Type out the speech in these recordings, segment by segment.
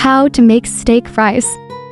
How to make steak fries.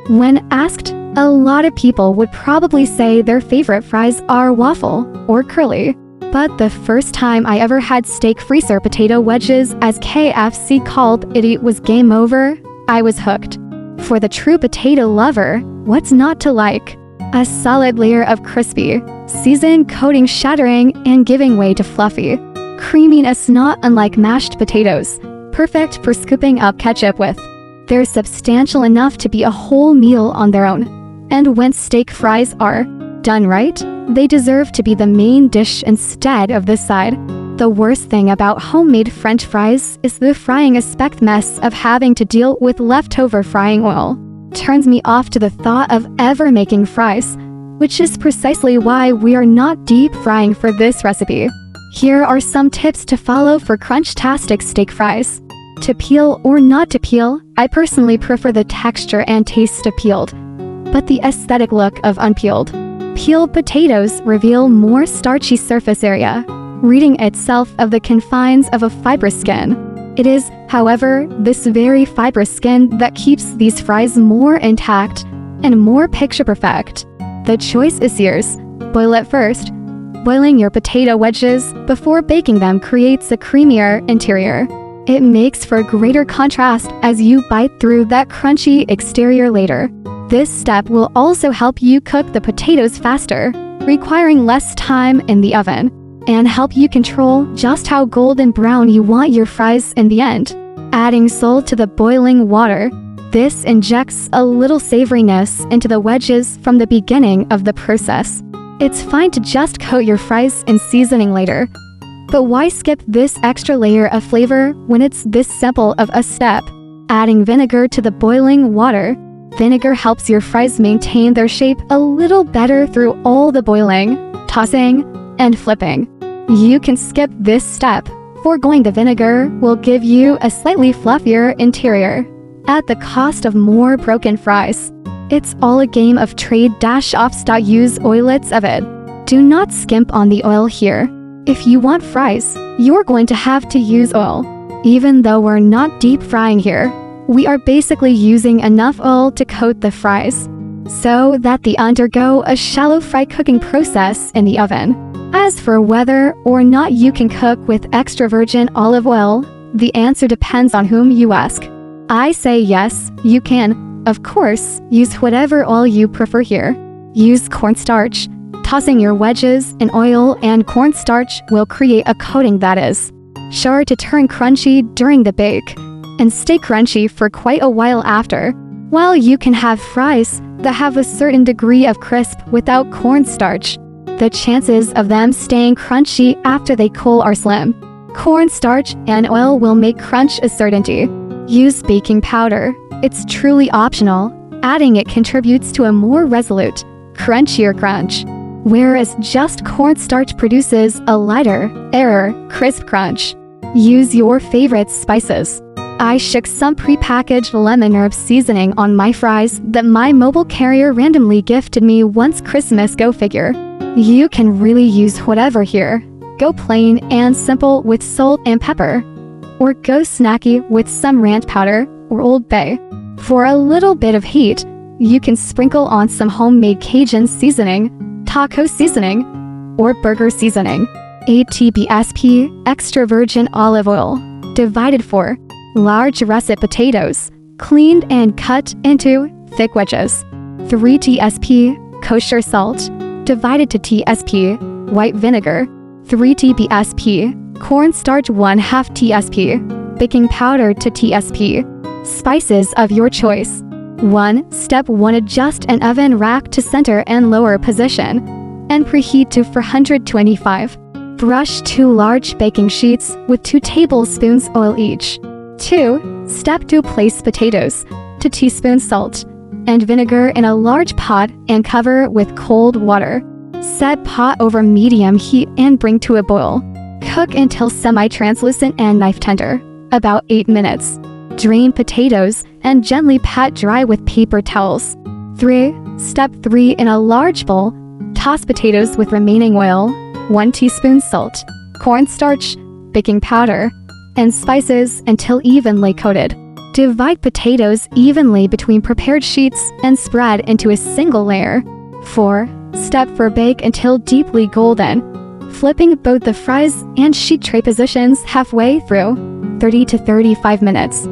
When asked, a lot of people would probably say their favorite fries are waffle or curly. But the first time I ever had steak freezer potato wedges, as KFC called it, was game over. I was hooked. For the true potato lover, what's not to like? A solid layer of crispy, seasoned coating shattering and giving way to fluffy creaminess not unlike mashed potatoes, perfect for scooping up ketchup with. They're substantial enough to be a whole meal on their own. And when steak fries are done right, they deserve to be the main dish instead of the side. The worst thing about homemade French fries is the frying aspect mess of having to deal with leftover frying oil. Turns me off to the thought of ever making fries, which is precisely why we are not deep frying for this recipe. Here are some tips to follow for crunch-tastic steak fries. To peel or not to peel, I personally prefer the texture and taste of peeled, but the aesthetic look of unpeeled. Peeled potatoes reveal more starchy surface area, ridding itself of the confines of a fibrous skin. It is, however, this very fibrous skin that keeps these fries more intact and more picture perfect. The choice is yours. Boil it first. Boiling your potato wedges before baking them creates a creamier interior. It makes for a greater contrast as you bite through that crunchy exterior later. This step will also help you cook the potatoes faster, requiring less time in the oven, and help you control just how golden brown you want your fries in the end. Adding salt to the boiling water. This injects a little savoriness into the wedges from the beginning of the process. It's fine to just coat your fries in seasoning later. But why skip this extra layer of flavor when it's this simple of a step? Adding vinegar to the boiling water. Vinegar helps your fries maintain their shape a little better through all the boiling, tossing, and flipping. You can skip this step. Foregoing the vinegar will give you a slightly fluffier interior, at the cost of more broken fries. It's all a game of trade-offs. Use oilets of it. Do not skimp on the oil here. If you want fries, you're going to have to use oil. Even though we're not deep frying here, we are basically using enough oil to coat the fries, so that they undergo a shallow fry cooking process in the oven. As for whether or not you can cook with extra virgin olive oil, the answer depends on whom you ask. I say yes, you can. Of course, use whatever oil you prefer here. Use cornstarch. Tossing your wedges in oil and cornstarch will create a coating that is sure to turn crunchy during the bake and stay crunchy for quite a while after. While you can have fries that have a certain degree of crisp without cornstarch, the chances of them staying crunchy after they cool are slim. Cornstarch and oil will make crunch a certainty. Use baking powder. It's truly optional. Adding it contributes to a more resolute, crunchier crunch, whereas just cornstarch produces a lighter, crisp crunch. Use your favorite spices. I shook some pre-packaged lemon herb seasoning on my fries that my mobile carrier randomly gifted me once Christmas, go figure. You can really use whatever here. Go plain and simple with salt and pepper, or go snacky with some ranch powder or Old Bay. For a little bit of heat, you can sprinkle on some homemade Cajun seasoning, taco seasoning, or burger seasoning. 8 TBSP extra virgin olive oil, divided for large russet potatoes, cleaned and cut into thick wedges. 3 TSP kosher salt, divided to TSP white vinegar. 3 TBSP cornstarch, 1/2 TSP baking powder to TSP. Spices of your choice. 1. Step 1. Adjust an oven rack to center and lower position, and preheat to 425. Brush 2 large baking sheets with 2 tablespoons oil each. 2. Step 2. Place potatoes, 2 teaspoons salt, and vinegar in a large pot and cover with cold water. Set pot over medium heat and bring to a boil. Cook until semi-translucent and knife tender, about 8 minutes. Drain potatoes and gently pat dry with paper towels. 3. Step 3. In a large bowl, toss potatoes with remaining oil, 1 teaspoon salt, cornstarch, baking powder, and spices until evenly coated. Divide potatoes evenly between prepared sheets and spread into a single layer. 4. Step for bake until deeply golden, flipping both the fries and sheet tray positions halfway through, 30 to 35 minutes.